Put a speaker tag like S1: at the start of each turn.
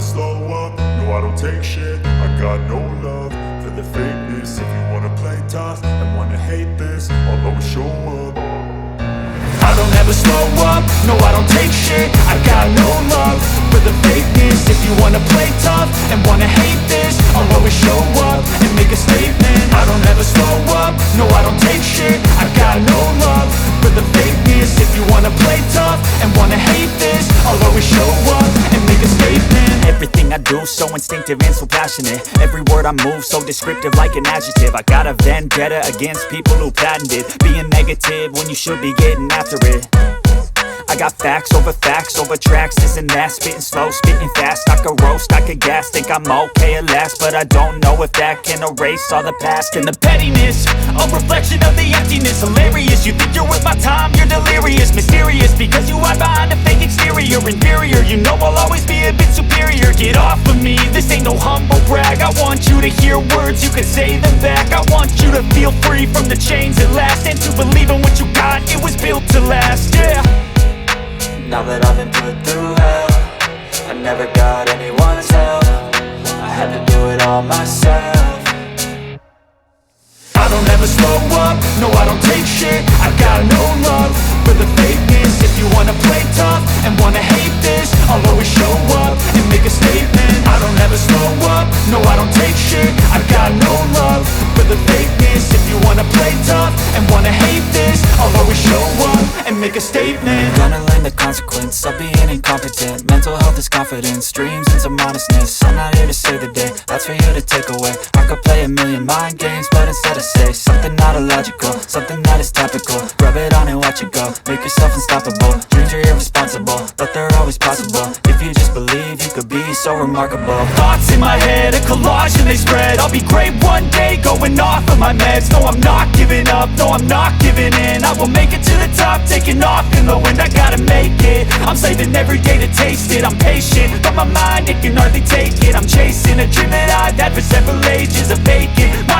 S1: slow up, no I don't take shit. I got no love for the fakeness. If you wanna play tough and wanna hate this, I'll always show up. I don't ever slow up, no I don't take shit. I got no love for the fakeness. If you wanna play tough and wanna hate this, I'll always show up and make a statement. I don't ever slow up, no I don't take shit. I got no love for the fakeness. If you wanna play tough and wanna hate this, I'll always show up and make a statement.
S2: Everything I do so instinctive and so passionate. Every word I move so descriptive like an adjective. I got a vendetta against people who patented being negative when you should be getting after it. I got facts over tracks, this and that. Spitting slow, spitting fast, I could roast, I could gas. Think I'm okay at last, but I don't know if that can erase all the past. And the pettiness, a reflection of the emptiness. Hilarious, you think you're worth my time, you're delirious. Mysterious, because you hide behind a fake exterior. Inferior, you know I'll always be a bit superior. Get off of me, this ain't no humble brag. I want you to hear words, you can say them back. I want you to feel free from the chains at last, and to believe in what you got, it was built to last, yeah.
S3: Now that I've been put through hell, I never got anyone's help. I had to do it all myself.
S1: I don't ever slow up, no I don't take shit. I got no love for the fakeness. If you wanna play tough and wanna hate this, I'll always show up and make a statement. I don't ever slow up, no I don't take shit. I got no love for the fakeness. If you wanna play tough and wanna hate this, I'll always show up and make a statement.
S3: Gonna learn the consequence of being incompetent. Mental health is confidence, dreams and some honestness. I'm not here to save the day, that's for you to take away. I could play a million mind games, but instead I say something not illogical, something that is topical. Rub it on and watch it go, make yourself unstoppable. Dreams are irresponsible, but they're always possible. If you just believe, you could be so remarkable.
S2: Thoughts in my head, a collage and they spread. I'll be great one day, going off of my meds. No, I'm not giving up, no, I'm not giving in. I will make it to the top, taking off in the wind. I gotta make it, I'm saving every day to taste it. I'm patient, but my mind, it can hardly take it. I'm chasing a dream that I've had for several ages, a vacant